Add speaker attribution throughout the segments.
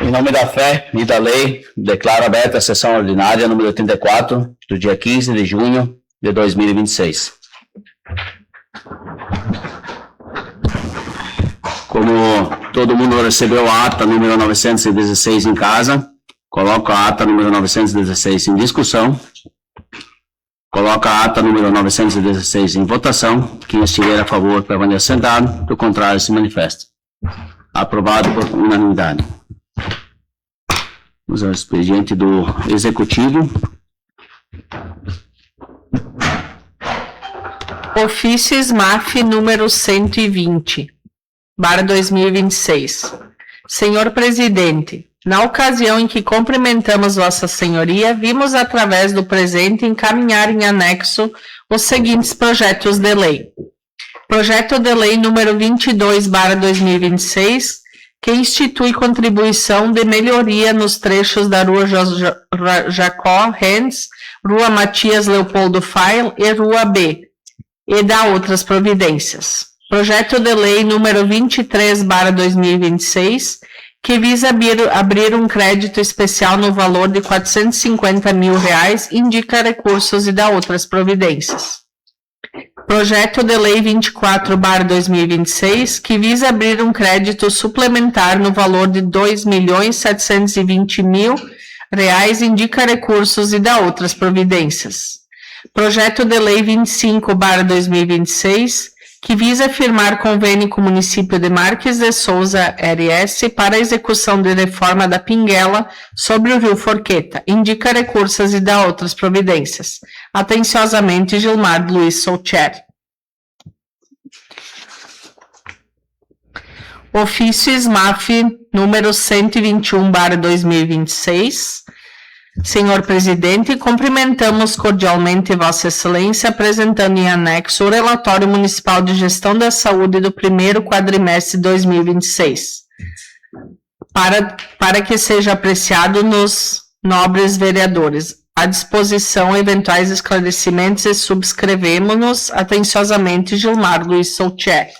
Speaker 1: Em nome da fé e da lei, declaro aberta a sessão ordinária número 84, do dia 15 de junho de 2026. Como todo mundo recebeu a ata número 916 em casa, coloco a ata número 916 em discussão. Coloco a ata número 916 em votação. Quem estiver a favor, permaneça sentado. Do contrário, se manifesta. Aprovado por unanimidade. Vamos ao expediente do Executivo.
Speaker 2: Ofício SMAF número 120, /2026. Senhor Presidente, na ocasião em que cumprimentamos Vossa Senhoria, vimos através do presente encaminhar em anexo os seguintes projetos de lei. Projeto de lei número 22/2026, que institui contribuição de melhoria nos trechos da Rua Jacó Renz, Rua Matias Leopoldo Fail e Rua B, e dá outras providências. Projeto de lei número 23/2026, que visa abrir um crédito especial no valor de R$450 mil, indica recursos e dá outras providências. Projeto de lei 24/2026, que visa abrir um crédito suplementar no valor de R$2.720.000, indica recursos e dá outras providências. Projeto de lei 25/2026, que visa firmar convênio com o município de Marques de Souza, RS, para a execução de reforma da Pinguela sobre o rio Forqueta. Indica recursos e dá outras providências. Atenciosamente, Gilmar Luiz Solcher. Ofício SMAF número 121/2026. Senhor Presidente, cumprimentamos cordialmente Vossa Excelência, apresentando em anexo o Relatório Municipal de Gestão da Saúde do primeiro quadrimestre de 2026, para que seja apreciado nos nobres vereadores. À disposição, eventuais esclarecimentos e subscrevemos-nos atenciosamente Gilmar Luiz Solcher.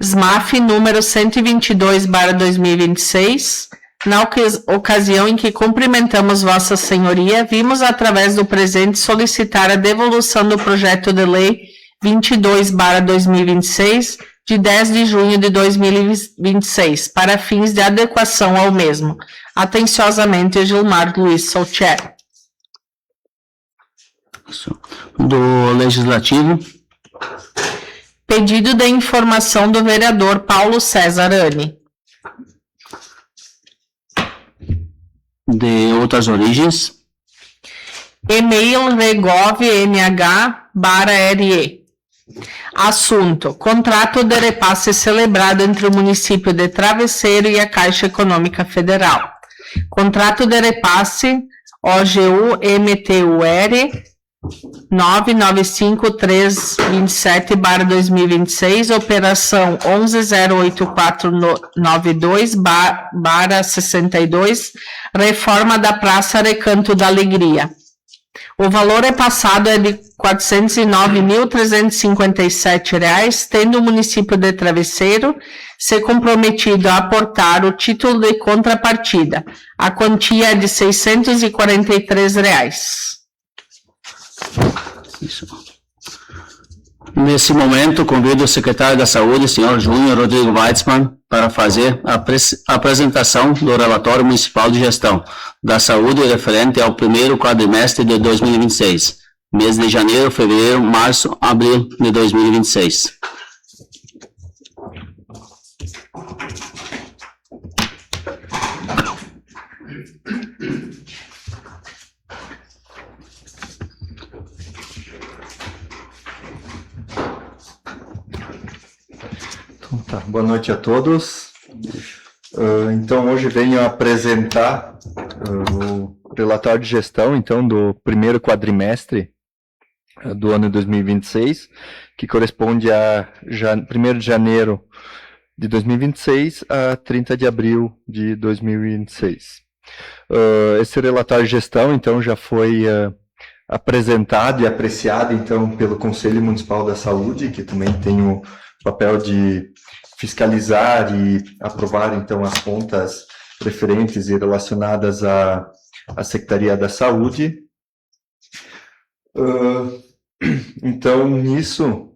Speaker 2: SMAF número 122/2026, na ocasião em que cumprimentamos Vossa Senhoria, vimos através do presente solicitar a devolução do projeto de lei 22/2026, de 10 de junho de 2026, para fins de adequação ao mesmo. Atenciosamente, Gilmar Luiz Solcher.
Speaker 1: Do Legislativo.
Speaker 2: Pedido de informação do vereador Paulo César Ani.
Speaker 1: De outras origens.
Speaker 2: E-mail regov.nh/RE. Assunto: contrato de repasse celebrado entre o município de Travesseiro e a Caixa Econômica Federal. Contrato de repasse OGU-MTUR 995327/2026, operação 110842/62, reforma da Praça Recanto da Alegria. O valor passado é de R$ 409.357, tendo o município de Travesseiro se comprometido a aportar o título de contrapartida. A quantia é de R$ 643.
Speaker 1: Isso. Nesse momento, convido o secretário da Saúde, senhor Júnior Rodrigo Weitzmann, para fazer a apresentação do relatório municipal de gestão da saúde referente ao primeiro quadrimestre de 2026, mês de janeiro, fevereiro, março, abril de 2026.
Speaker 3: Tá, boa noite a todos. Então, hoje venho apresentar o relatório de gestão do primeiro quadrimestre do ano de 2026, que corresponde a 1º de janeiro de 2026 a 30 de abril de 2026. Esse relatório de gestão, já foi apresentado e apreciado, pelo Conselho Municipal da Saúde, que também tenho papel de fiscalizar e aprovar, então, as contas referentes e relacionadas à Secretaria da Saúde. Então, nisso,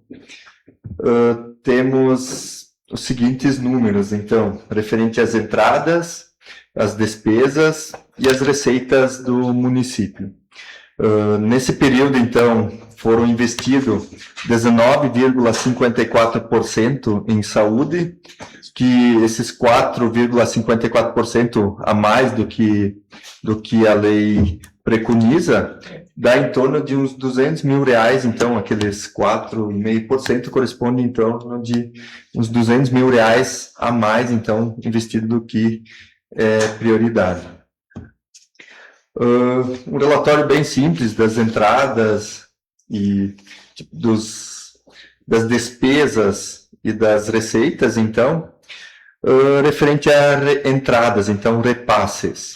Speaker 3: temos os seguintes números, então, referente às entradas, as despesas e as receitas do município. Nesse período, então, foram investidos 19,54% em saúde, que esses 4,54% a mais do que a lei preconiza, dá em torno de uns R$200 mil, então aqueles 4,5% corresponde em torno de uns R$200 mil a mais, então, investido do que é prioridade. Um relatório bem simples das entradas e das despesas e das receitas, então, referente a entradas, então, repasses.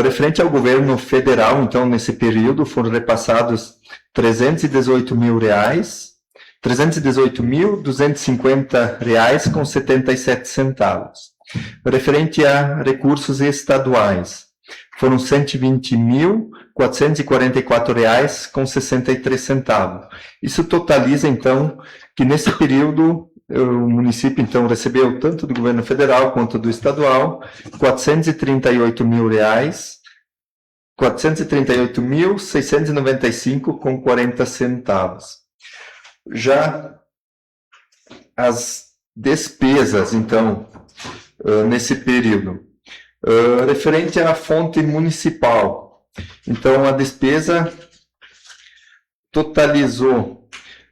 Speaker 3: Referente ao governo federal, então, nesse período, foram repassados R$318 mil, R$318.250 com 77 centavos. Referente a recursos estaduais, foram R$120.444 com 63 centavos. Isso totaliza, então, que nesse período o município, então, recebeu tanto do governo federal quanto do estadual R$438 mil, R$438.695 com 40 centavos. Já as despesas, então, nesse período, referente à fonte municipal, então, a despesa totalizou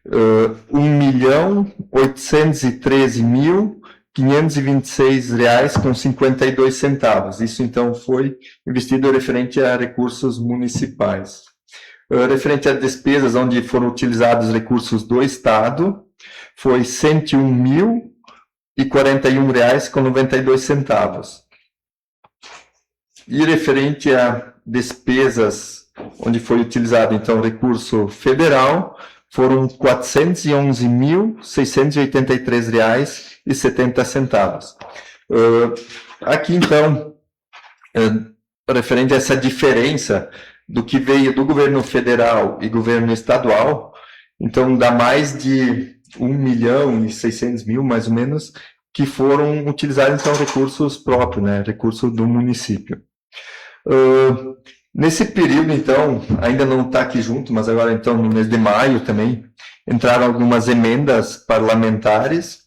Speaker 3: R$1.813.526 com 52 centavos. Isso, então, foi investido referente a recursos municipais. Referente a despesas onde foram utilizados recursos do Estado, foi R$101.041 com 92 centavos. E referente a despesas onde foi utilizado, então, recurso federal, foram R$411.683,70. Aqui, então, referente a essa diferença do que veio do governo federal e governo estadual, então dá mais de 1.600.000, mais ou menos, que foram utilizados, então, recursos próprios, né, recurso do município. Nesse período, então, ainda não está aqui junto, mas agora, então, no mês de maio também, entraram algumas emendas parlamentares,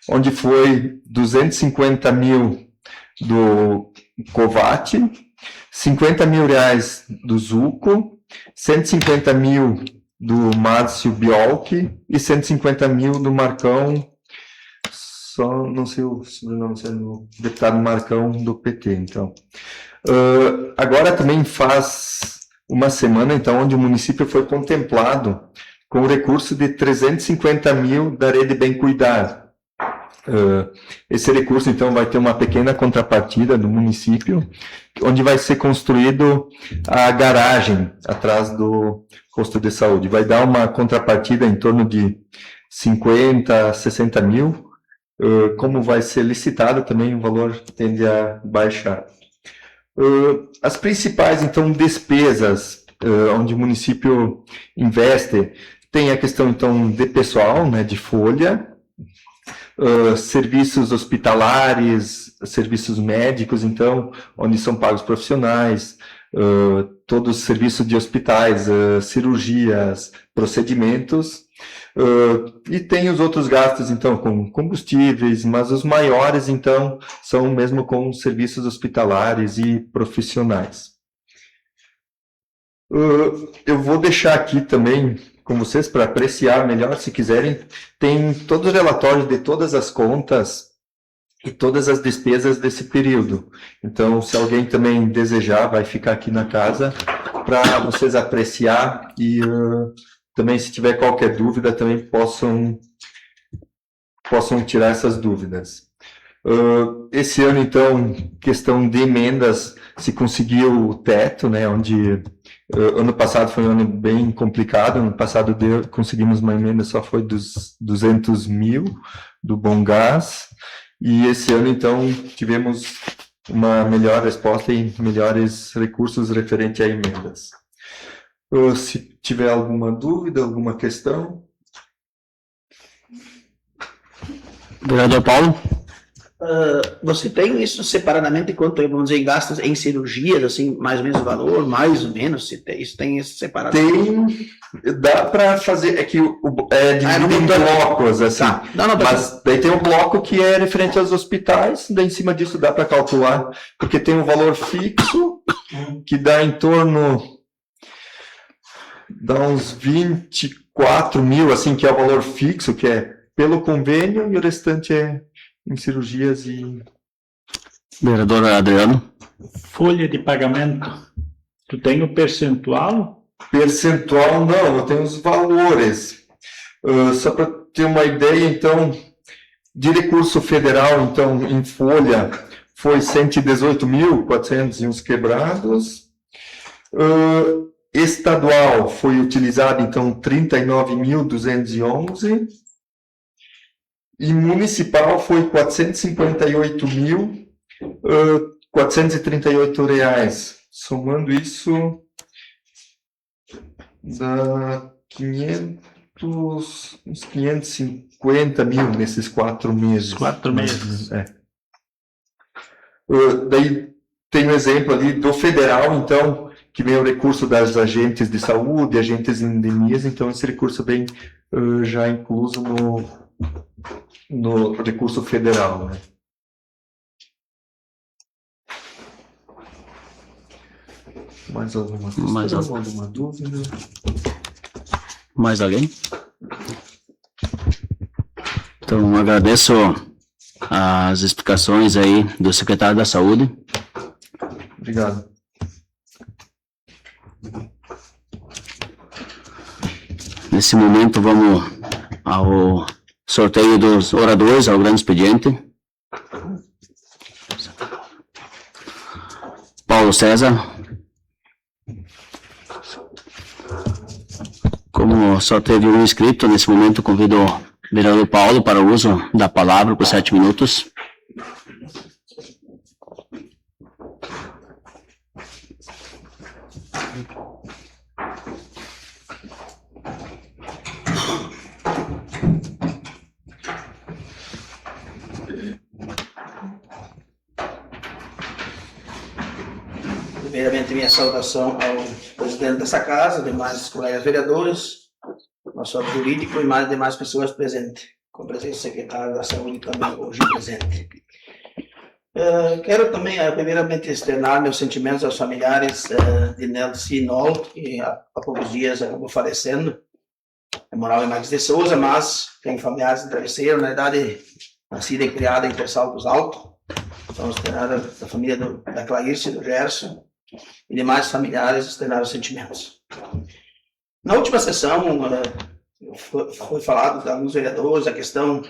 Speaker 3: onde foi 250 mil do COVAT, 50 mil reais do ZUCO, 150 mil do Márcio Biolchi e 150 mil do Marcão, só não sei o sobrenome, é do deputado Marcão do PT, então. Agora também faz uma semana, então, onde o município foi contemplado com o recurso de 350 mil da Rede Bem Cuidar. Esse recurso, então, vai ter uma pequena contrapartida do município, onde vai ser construído a garagem atrás do posto de saúde. Vai dar uma contrapartida em torno de 50, 60 mil. Como vai ser licitado também, o valor tende a baixar. As principais, então, despesas onde o município investe, tem a questão, então, de pessoal, né, de folha, serviços hospitalares, serviços médicos, então, onde são pagos profissionais, todos os serviços de hospitais, cirurgias, procedimentos, e tem os outros gastos, então, com combustíveis, mas os maiores, então, são mesmo com serviços hospitalares e profissionais. Eu vou deixar aqui também com vocês para apreciar melhor, se quiserem, tem todos os relatórios de todas as contas e todas as despesas desse período. Então, se alguém também desejar, vai ficar aqui na casa para vocês apreciar e também, se tiver qualquer dúvida, também possam tirar essas dúvidas. Esse ano, então, questão de emendas, se conseguiu o teto, né, onde ano passado foi um ano bem complicado, ano passado conseguimos uma emenda, só foi dos 200 mil do Bom Gás, e esse ano, então, tivemos uma melhor resposta e melhores recursos referente a emendas. Se tiver alguma dúvida, alguma questão...
Speaker 1: Vereador Paulo?
Speaker 4: Você tem isso separadamente quanto, vamos dizer, em gastos em cirurgias, assim, mais ou menos o valor, mais ou menos, isso tem isso separado?
Speaker 3: Tem, dá para fazer, é que é dividido em blocos, assim,
Speaker 4: Tá. Não,
Speaker 3: mas daí tem um bloco que é referente aos hospitais, daí em cima disso dá para calcular, porque tem um valor fixo, que dá em torno, dá uns 24 mil, assim, que é o valor fixo, que é pelo convênio, e o restante é em cirurgias e...
Speaker 1: Vereador Adriano?
Speaker 5: Folha de pagamento, tu tem o percentual?
Speaker 3: Percentual não, eu tenho os valores. Só para ter uma ideia, então, de recurso federal, então, em folha, foi 118.400 e uns quebrados. Estadual foi utilizado, então, 39.211. E municipal foi 458.438 reais. Somando isso, dá uns 550 mil nesses 4 meses.
Speaker 5: 4 meses.
Speaker 3: Daí tem um exemplo ali do federal, então, que vem o recurso das agentes de saúde, agentes de endemias, então esse recurso vem já incluso no recurso federal, né? Mais alguma questão, alguma dúvida?
Speaker 1: Mais alguém? Então, agradeço as explicações aí do secretário da Saúde.
Speaker 3: Obrigado.
Speaker 1: Nesse momento, vamos ao sorteio dos oradores, ao grande expediente. Paulo César. Como só teve um inscrito, nesse momento convido o vereador Paulo para o uso da palavra por 7 minutos.
Speaker 4: Primeiramente, minha saudação ao presidente dessa casa, demais colegas vereadores, nosso jurídico e mais demais pessoas presentes, com a presença do secretário da Saúde também hoje presente. Quero também, primeiramente, externar meus sentimentos aos familiares de Nelson Nol, que há poucos dias acabou falecendo. É moral em Marques de Souza, mas tem familiares de Travesseiro, na idade nascida e criada em Saltos Alto. Então, externar da família da Clarice, do Gerson, e demais familiares externaram sentimentos. Na última sessão, foi falado de alguns vereadores a questão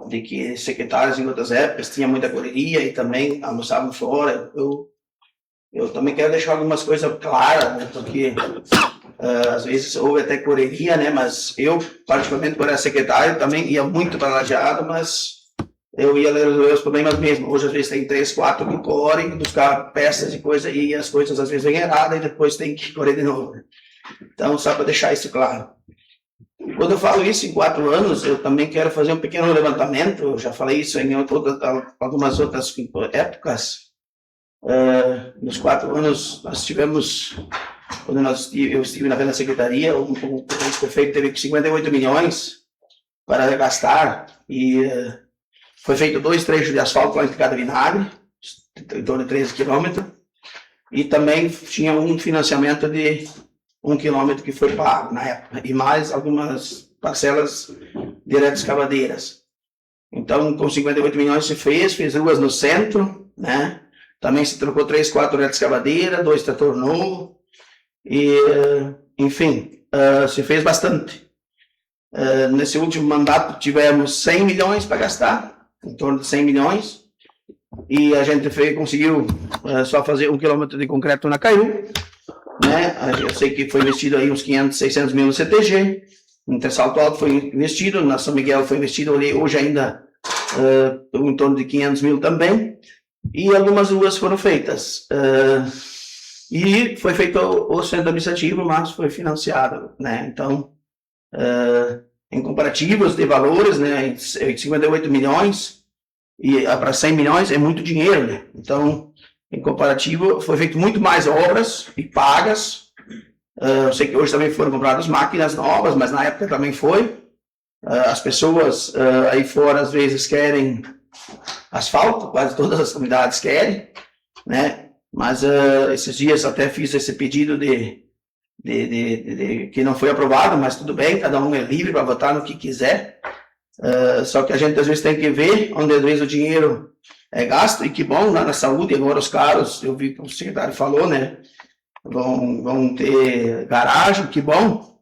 Speaker 4: de que secretários em outras épocas tinham muita correria e também almoçavam fora. Eu também quero deixar algumas coisas claras, né, porque às vezes houve até correria, né, mas eu, particularmente, quando era secretário, também ia muito para Lajeado, mas eu ia resolver os problemas mesmo. Hoje, às vezes, tem 3, 4 que correm, buscar peças e coisas, e as coisas às vezes vêm erradas e depois tem que correr de novo. Então, só para deixar isso claro. Quando eu falo isso em 4 anos, eu também quero fazer um pequeno levantamento. Eu já falei isso em algumas outras épocas. Nos 4 anos, nós tivemos, quando eu estive na secretaria, o prefeito teve 58 milhões para gastar e foi feito 2 trechos de asfalto lá em cada vinagre, em torno de 13 quilômetros, e também tinha um financiamento de 1 quilômetro que foi pago na época, e mais algumas parcelas de retroescavadeiras. Então, com 58 milhões se fez ruas no centro, né? Também se trocou 3, 4 retroescavadeiras, 2 trator novo, e, enfim, se fez bastante. Nesse último mandato tivemos 100 milhões para gastar, em torno de 100 milhões, e a gente conseguiu só fazer 1 quilômetro de concreto na Caiú, né? Eu sei que foi investido aí uns 500, 600 mil no CTG, no Salto Alto foi investido, na São Miguel foi investido ali, hoje ainda em torno de 500 mil também, e algumas ruas foram feitas. E foi feito o centro administrativo, mas foi financiado, né? Então, em comparativos de valores, né, 58 milhões e para 100 milhões é muito dinheiro, né? Então, em comparativo, foi feito muito mais obras e pagas. Eu sei que hoje também foram compradas máquinas novas, mas na época também foi. As pessoas aí fora às vezes querem asfalto, quase todas as comunidades querem, né? Mas esses dias até fiz esse pedido de que não foi aprovado, mas tudo bem, cada um é livre para votar no que quiser. Só que a gente às vezes tem que ver onde às vezes o dinheiro é gasto, e que bom, lá na saúde, agora os carros, eu vi que o secretário falou, né? Vão ter garagem, que bom,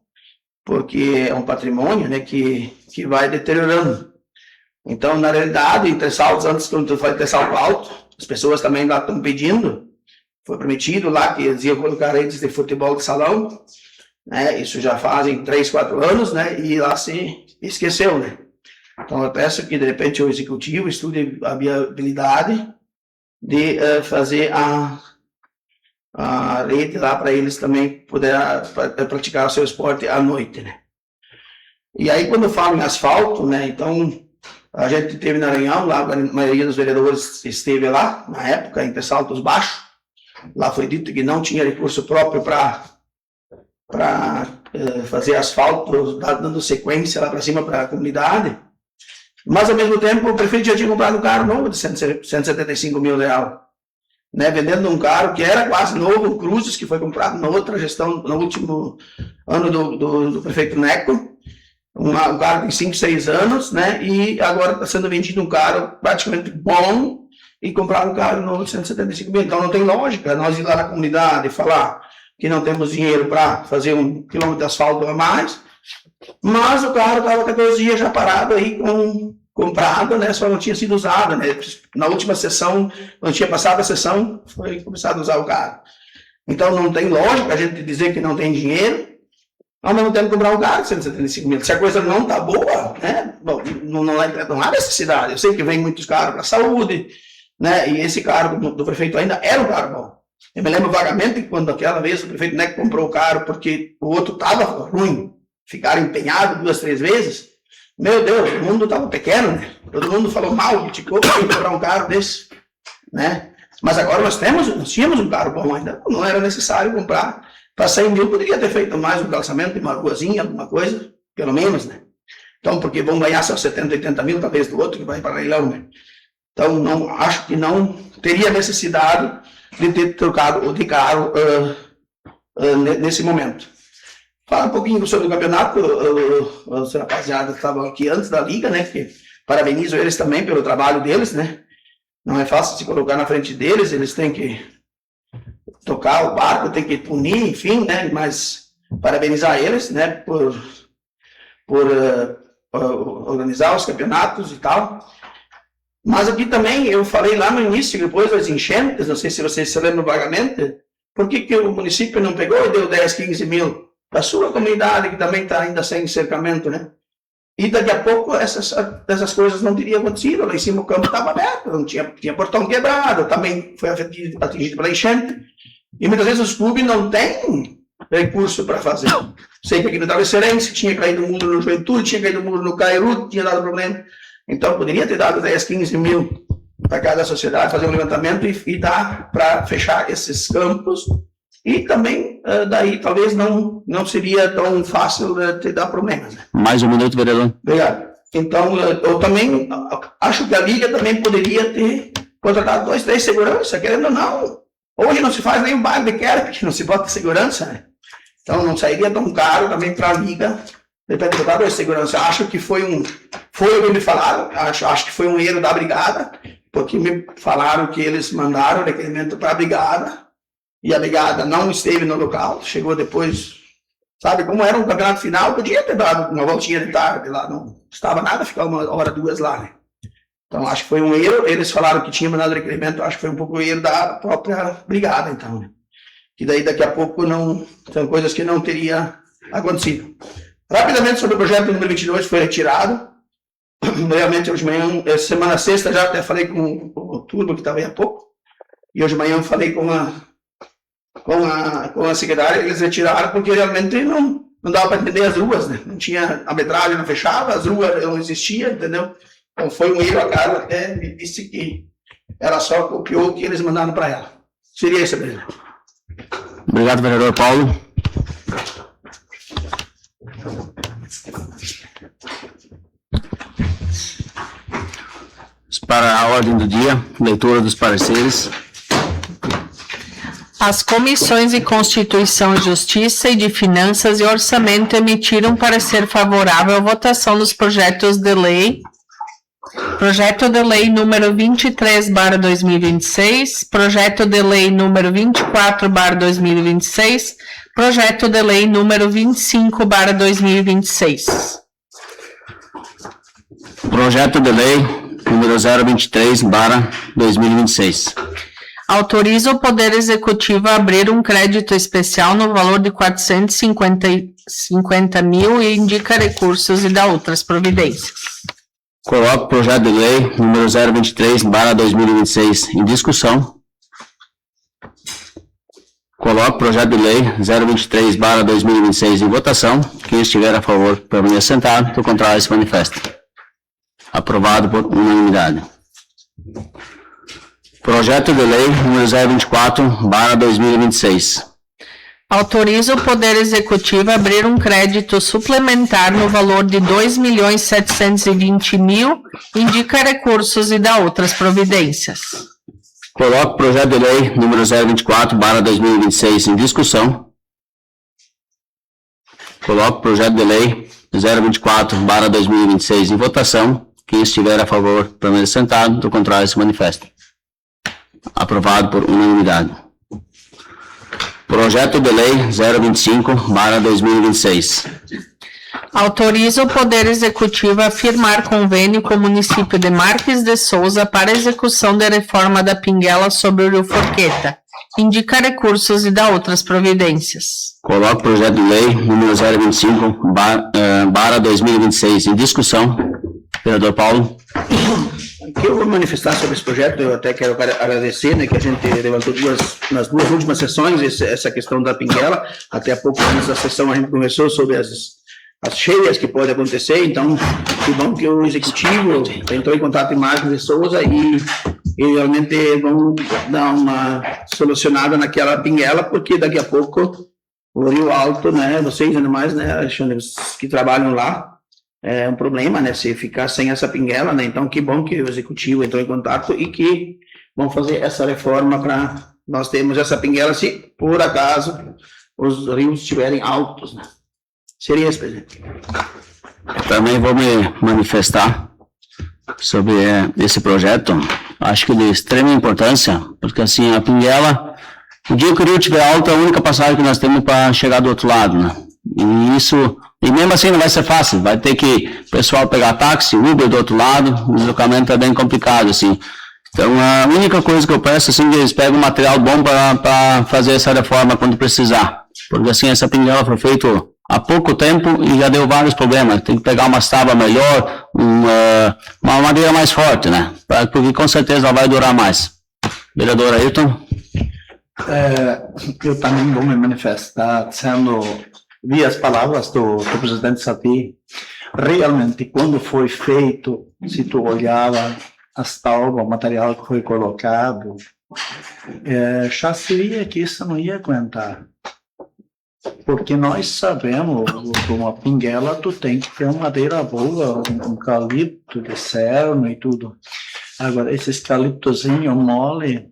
Speaker 4: porque é um patrimônio, né, que vai deteriorando. Então, na realidade, entre saltos, antes quando foi ter salto alto, as pessoas também lá estão pedindo. Foi prometido lá que eles iam colocar redes de futebol de salão, né? Isso já fazem 3, 4 anos, né? E lá se esqueceu, né? Então eu peço que de repente o executivo estude a viabilidade de fazer a rede lá para eles também poderem praticar o seu esporte à noite, né? E aí quando eu falo em asfalto, né? Então a gente teve na Aranhão, lá a maioria dos vereadores esteve lá na época, entre saltos baixos. Lá foi dito que não tinha recurso próprio para fazer asfalto, dando sequência lá para cima para a comunidade. Mas, ao mesmo tempo, o prefeito já tinha comprado um carro novo de 175 mil reais. Né? Vendendo um carro que era quase novo, o Cruzes, que foi comprado na outra gestão, no último ano do prefeito Neco. Um carro de 5, 6 anos, né? E agora está sendo vendido um carro praticamente bom, e comprar um carro novo de 175 mil. Então não tem lógica nós ir lá na comunidade e falar que não temos dinheiro para fazer 1 quilômetro de asfalto a mais, mas o carro estava 14 dias já parado aí, comprado, né? Só não tinha sido usado, né? Na última sessão, quando tinha passado a sessão, foi começado a usar o carro. Então não tem lógica a gente dizer que não tem dinheiro, ao mesmo tempo comprar um carro de 175 mil. Se a coisa não está boa, né? Bom, não há necessidade. Eu sei que vem muitos carros para a saúde, né? E esse carro do prefeito ainda era um carro bom. Eu me lembro vagamente que quando aquela vez o prefeito Neco comprou o carro porque o outro estava ruim, ficaram empenhados 2, 3 vezes. Meu Deus, o mundo estava pequeno, né? Todo mundo falou mal, criticou para comprar um carro desse, né? Mas agora nós tínhamos um carro bom ainda, não era necessário comprar. Para 100 mil poderia ter feito mais um calçamento de uma ruazinha, alguma coisa, pelo menos, né? Então, porque vão ganhar só 70, 80 mil, talvez do outro que vai para leilão, né? Então, acho que não teria necessidade de ter trocado de carro nesse momento. Fala um pouquinho sobre o campeonato. Os rapaziada estavam aqui antes da liga, né? Que parabenizo eles também pelo trabalho deles, né? Não é fácil se colocar na frente deles, eles têm que tocar o barco, tem que punir, enfim, né? Mas parabenizar eles, né? Por organizar os campeonatos e tal. Mas aqui também, eu falei lá no início, depois das enchentes, não sei se vocês se lembram vagamente, por que o município não pegou e deu 10, 15 mil para a sua comunidade, que também está ainda sem cercamento, né? E daqui a pouco essas coisas não teriam acontecido, lá em cima o campo estava aberto, não tinha portão quebrado, também foi atingido pela enchente, e muitas vezes os clubes não têm recurso para fazer. Sei que aqui no Travesseirense tinha caído o muro no Juventude, tinha caído o muro no Cairu, tinha dado problema. Então, poderia ter dado 10, 15 mil para cada sociedade, fazer um levantamento e dar para fechar esses campos. E também, daí, talvez não seria tão fácil de dar problemas. Né?
Speaker 1: Mais um minuto, vereador.
Speaker 4: Obrigado. Então, eu também acho que a Liga também poderia ter contratado 2, 3 seguranças, querendo ou não. Hoje não se faz nem um baile de queda, porque não se bota segurança, né? Então, não sairia tão caro também para a Liga. Depende do dado de segurança. Acho que foi o que me falaram, acho que foi um erro da brigada, porque me falaram que eles mandaram o requerimento para a brigada, e a brigada não esteve no local, chegou depois, sabe, como era um campeonato final, podia ter dado uma voltinha de tarde lá, não estava nada, ficar 1 hora, 2 lá, né? Então, acho que foi um erro. Eles falaram que tinha mandado requerimento, acho que foi um pouco o erro da própria brigada, então, né? Que daí daqui a pouco não, são coisas que não teria acontecido. Rapidamente sobre o projeto número 22 foi retirado. Realmente hoje de manhã, semana sexta já até falei com o Turbo que estava aí há pouco, e hoje de manhã eu falei com a secretária, eles retiraram porque realmente não dava para entender as ruas, né? Não tinha, a metragem não fechava, as ruas não existiam, entendeu? Então foi um erro, a Carla até me disse que ela só copiou o que eles mandaram para ela. Seria isso, presidente.
Speaker 1: Obrigado, vereador Paulo. Para a ordem do dia, leitura dos pareceres.
Speaker 2: As comissões de Constituição e Justiça e de Finanças e Orçamento emitiram parecer favorável à votação dos projetos de lei. Projeto de lei número 23/2026, projeto de lei número 24/2026, projeto de lei número 25/2026.
Speaker 1: Projeto de lei número 023/2026.
Speaker 2: Autoriza o Poder Executivo a abrir um crédito especial no valor de 450 mil e indica recursos e dá outras providências.
Speaker 1: Coloco o projeto de lei número 023/2026 em discussão. Coloco o projeto de lei 023/2026 em votação. Quem estiver a favor, permaneça sentado. Do contrário, se manifesta. Aprovado por unanimidade. Projeto de lei número 024/2026.
Speaker 2: Autoriza o Poder Executivo a abrir um crédito suplementar no valor de 2.720.000, indica recursos e dá outras providências.
Speaker 1: Coloco o projeto de lei número 024/2026 em discussão. Coloco o projeto de lei 024/2026 em votação. Quem estiver a favor, permaneça sentado. Do contrário, se manifesta. Aprovado por unanimidade. Projeto de lei 025/2026.
Speaker 2: Autoriza o Poder Executivo a firmar convênio com o município de Marques de Souza para execução da reforma da Pinguela sobre o Rio Forqueta. Indica recursos e dá outras providências.
Speaker 1: Coloco o projeto de lei número 025/2026 em discussão. Vereador Paulo.
Speaker 4: Aqui eu vou manifestar sobre esse projeto, eu até quero agradecer, né, que a gente levantou nas duas últimas sessões essa questão da Pinguela. Até há pouco antes da sessão a gente conversou sobre as cheias que podem acontecer, então que bom que o Executivo entrou em contato com Marques de Souza e realmente vão dar uma solucionada naquela Pinguela, porque daqui a pouco o Rio Alto, né, vocês ainda mais, né, Alexandre, que trabalham lá, é um problema, né, se ficar sem essa Pinguela, né, então que bom que o Executivo entrou em contato e que vão fazer essa reforma para nós termos essa Pinguela, se por acaso os rios estiverem altos, né. Seria isso, presidente.
Speaker 1: Também vou me manifestar sobre esse projeto. Acho que de extrema importância, porque assim, a Pinguela, o dia que o rio estiver alto, é a única passagem que nós temos para chegar do outro lado, né? E mesmo assim não vai ser fácil, vai ter que o pessoal pegar táxi, Uber do outro lado, o deslocamento é bem complicado, assim. Então, a única coisa que eu peço, assim, que eles pegam um material bom para fazer essa reforma quando precisar. Porque, assim, essa Pinguela foi feita há pouco tempo e já deu vários problemas. Tem que pegar uma tábua melhor, uma madeira mais forte, né? Porque com certeza ela vai durar mais. Vereador Ayrton.
Speaker 6: Eu também vou me manifestar dizendo, vi as palavras do presidente Saty. Realmente, quando foi feito, se tu olhava as tábuas, o material que foi colocado, já se via que isso não ia aguentar. Porque nós sabemos, com uma Pinguela, tu tem que ter uma madeira boa, um eucalipto de cerno e tudo. Agora, esse eucaliptozinho mole,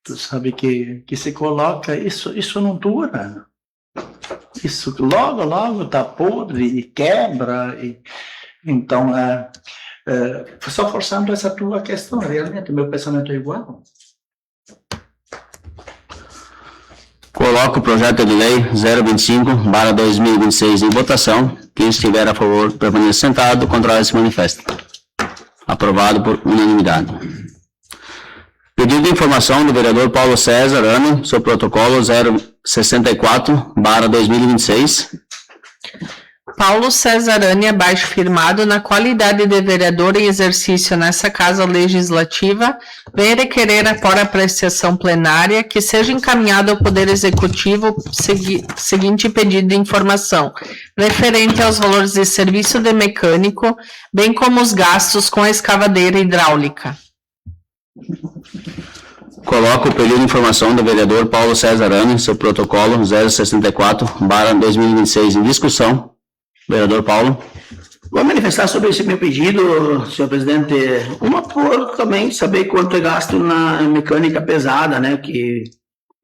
Speaker 6: tu sabe que se coloca, isso não dura. Isso logo tá podre e quebra. Então, só forçando essa tua questão, realmente, meu pensamento é igual.
Speaker 1: Coloco o projeto de lei 025/2026 em votação. Quem estiver a favor, permaneça sentado. Contrário, se manifesta. Aprovado por unanimidade. Pedido de informação do vereador Paulo César Ano, sobre protocolo 064/2026.
Speaker 2: Paulo Cesarani abaixo firmado na qualidade de vereador em exercício nessa Casa Legislativa, vem requerer após apreciação plenária que seja encaminhado ao Poder Executivo seguinte pedido de informação, referente aos valores de serviço de mecânico, bem como os gastos com a escavadeira hidráulica.
Speaker 1: Coloco o pedido de informação do vereador Paulo César Ano, sobre protocolo 064/2026 em discussão. Vereador Paulo.
Speaker 4: Vou manifestar sobre esse meu pedido, senhor presidente, uma por também saber quanto é gasto na mecânica pesada, né, que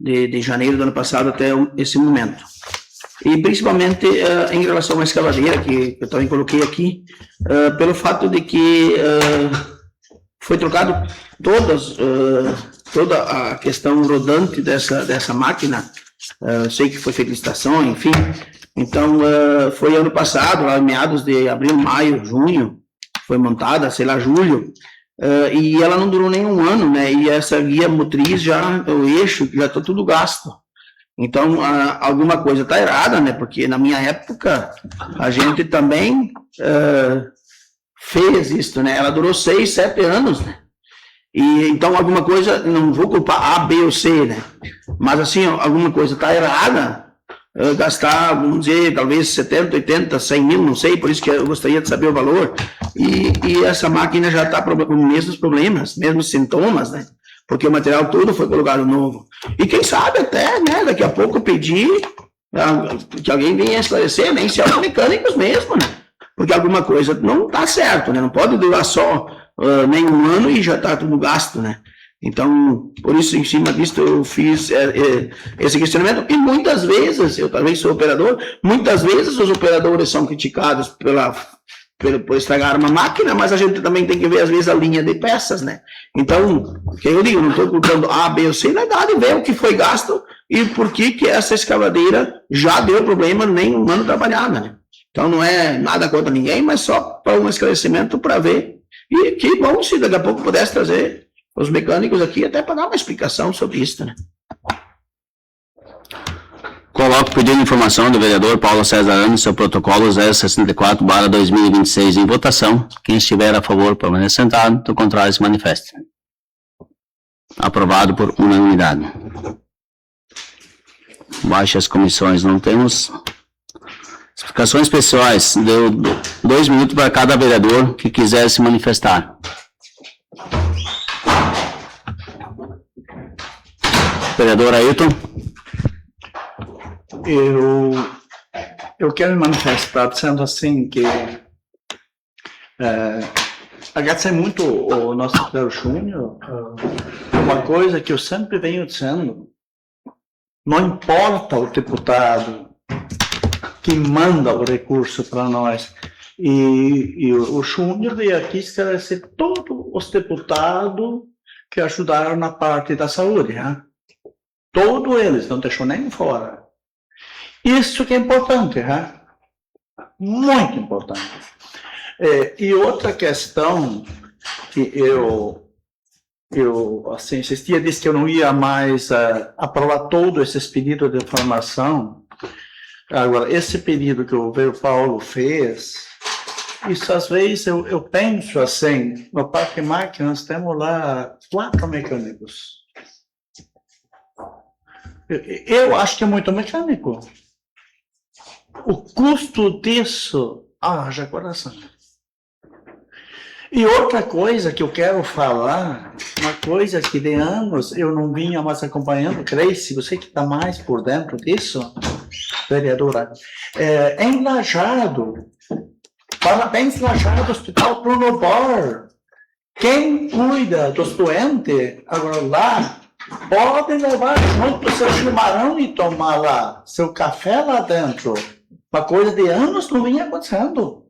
Speaker 4: de janeiro do ano passado até esse momento. E principalmente em relação à escavadeira, que eu também coloquei aqui, pelo fato de que foi trocado toda a questão rodante dessa máquina, sei que foi feita licitação, enfim. Então, foi ano passado, lá em meados de abril, maio, junho, foi montada, sei lá, julho, e ela não durou nem um ano, né? E essa guia motriz o eixo, já está tudo gasto. Então, alguma coisa está errada, né? Porque na minha época, a gente também fez isso, né? Ela durou 6, 7 anos, né? E então, alguma coisa, não vou culpar A, B ou C, né? Mas, assim, alguma coisa está errada. Gastar, vamos dizer, talvez 70, 80, 100 mil, não sei, por isso que eu gostaria de saber o valor. E essa máquina já está com os mesmos problemas, mesmos sintomas, né? Porque o material todo foi colocado novo. E quem sabe até, né, daqui a pouco pedir que alguém venha esclarecer, nem se é os mecânicos mesmo, né? Porque alguma coisa não está certo, né? Não pode durar só nem um ano e já está tudo gasto, né? Então, por isso, em cima disso, eu fiz esse questionamento. E muitas vezes, eu também sou operador, muitas vezes os operadores são criticados por estragar uma máquina, mas a gente também tem que ver, às vezes, a linha de peças, né? Então, que eu digo, não estou culpando A, B ou C, na verdade, ver o que foi gasto e por que essa escavadeira já deu problema nem um ano trabalhada, né? Então, não é nada contra ninguém, mas só para um esclarecimento para ver. E que bom se daqui a pouco pudesse trazer os mecânicos aqui até para dar uma explicação sobre isso, né?
Speaker 1: Coloco o pedido de informação do vereador Paulo César Ano, seu protocolo 064/2026 em votação. Quem estiver a favor, permaneça sentado. Do contrário, se manifeste. Aprovado por unanimidade. Baixas comissões não temos. Explicações pessoais. Deu 2 minutos para cada vereador que quiser se manifestar. Vereador Ailton.
Speaker 6: Eu quero me manifestar dizendo assim que agradecer muito o nosso secretário Júnior. Uma coisa que eu sempre venho dizendo: não importa o deputado que manda o recurso para nós. E o Júnior veio aqui esclarecer todos os deputados que ajudaram na parte da saúde, né? Todos eles, não deixou nem fora. Isso que é importante, né? Muito importante. E outra questão que eu assim, insistia, disse que eu não ia mais aprovar todos esses pedidos de informação. Agora, esse pedido que o vereador Paulo fez, isso às vezes eu penso assim, no Parque Máquina nós temos lá 4 mecânicos. Eu acho que é muito mecânico. O custo disso, haja coração. E outra coisa que eu quero falar, uma coisa que de anos eu não vinha mais acompanhando, Grace, você que está mais por dentro disso, vereadora, em Lajeado, parabéns Lajeado, Hospital Bruno Bar, quem cuida dos doentes, agora lá, pode levar junto seu chimarrão e tomar lá, seu café lá dentro, uma coisa de anos não vinha acontecendo.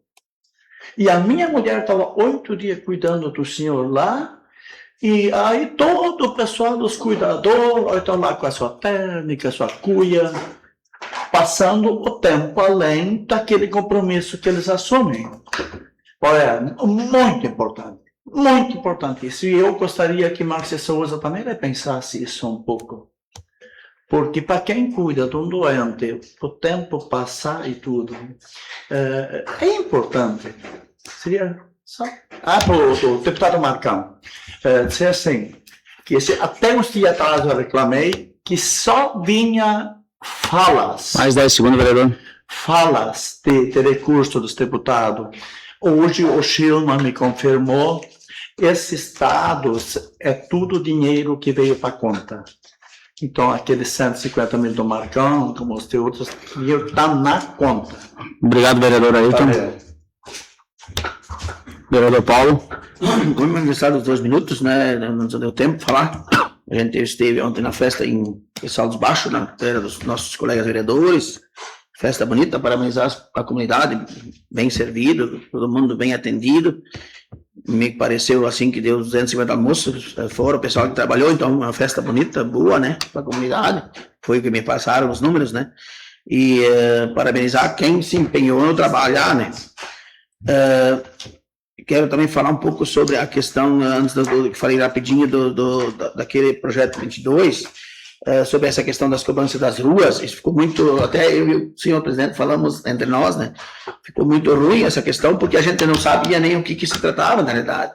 Speaker 6: E a minha mulher estava 8 dias cuidando do senhor lá, e aí todo o pessoal dos cuidadores estão lá com a sua térmica, a sua cuia, passando o tempo além daquele compromisso que eles assumem. Olha, muito importante. Muito importante isso. E eu gostaria que Márcia Souza também repensasse isso um pouco. Porque para quem cuida de um doente, o tempo passar e tudo, é importante. Seria só... para o deputado Marcão, dizer assim, que até uns dias atrás eu reclamei que só vinha falas.
Speaker 1: Mais 10 segundos, vereador.
Speaker 6: Falas de recurso dos deputados. Hoje o Schilman me confirmou, esses dados é tudo dinheiro que veio para a conta. Então, aqueles 150 mil do Marcão, como os outros, dinheiro está na conta.
Speaker 1: Obrigado, vereador Ailton. Vereador Paulo.
Speaker 4: Vamos manifestar os 2 minutos, né? Não deu tempo de falar. A gente esteve ontem na festa em Saldos Baixos, na feira dos nossos colegas vereadores. Festa bonita, parabenizar a comunidade, bem servido, todo mundo bem atendido. Me pareceu assim que deu 250 almoços, fora o pessoal que trabalhou, então uma festa bonita, boa, né, para a comunidade. Foi o que me passaram os números, né? E parabenizar quem se empenhou no trabalhar, né? Quero também falar um pouco sobre a questão, antes do que falei rapidinho, daquele projeto 22, sobre essa questão das cobranças das ruas. Isso ficou muito, até eu e o senhor presidente falamos entre nós, né? Ficou muito ruim essa questão, porque a gente não sabia nem o que se tratava, na realidade.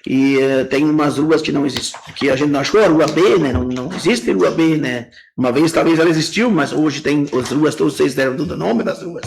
Speaker 4: E tem umas ruas que não existem, que a gente não achou, a rua B, né? Não existe rua B, né? Uma vez talvez ela existiu, mas hoje tem as ruas, todos vocês deram tudo o nome das ruas.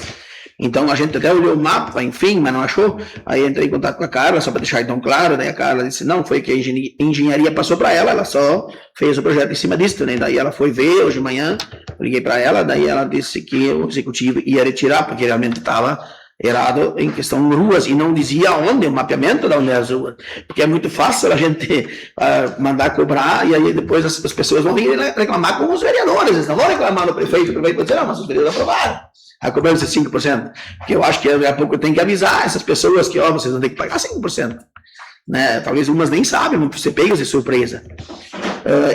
Speaker 4: Então a gente até olhou o mapa, enfim, mas não achou. Aí entrei em contato com a Carla, só para deixar então claro, daí a Carla disse, não, foi que a engenharia passou para ela só fez o projeto em cima disso, né? Daí ela foi ver hoje de manhã, liguei para ela, daí ela disse que o executivo ia retirar, porque realmente estava errado em questão de ruas, e não dizia onde, o mapeamento de onde é as ruas, porque é muito fácil a gente mandar cobrar, e aí depois as pessoas vão vir reclamar com os vereadores, eles não vão reclamar no prefeito, o prefeito vai dizer, não, mas os vereadores aprovaram a cobrança de 5%, porque eu acho que daqui a pouco tem que avisar essas pessoas que, ó, vocês vão ter que pagar 5%, né? Talvez umas nem sabem, vão ser pegos de surpresa.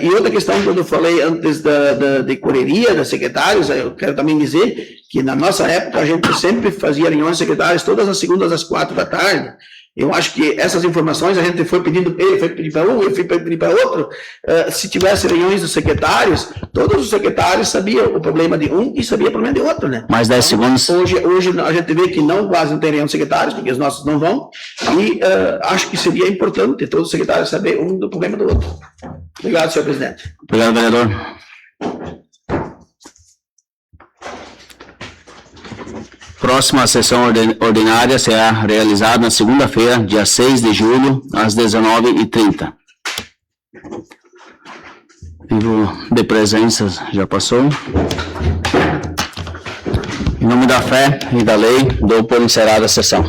Speaker 4: E outra questão, quando eu falei antes de correria das secretários, eu quero também dizer que na nossa época a gente sempre fazia reuniões secretárias todas as segundas às 4 da tarde. Eu acho que essas informações a gente foi pedindo, ele foi pedir para um, eu fui pedir para outro. Se tivesse reuniões dos secretários, todos os secretários sabiam o problema de um e sabiam o problema de outro, né?
Speaker 1: Mais 10 segundos.
Speaker 4: Hoje a gente vê que quase não tem reunião de secretários, porque os nossos não vão, e acho que seria importante todos os secretários saber um do problema do outro. Obrigado, senhor presidente.
Speaker 1: Obrigado, vereador. Próxima sessão ordinária será realizada na segunda-feira, dia 6 de julho, às 19h30. Livro de presenças já passou. Em nome da fé e da lei, dou por encerrada a sessão.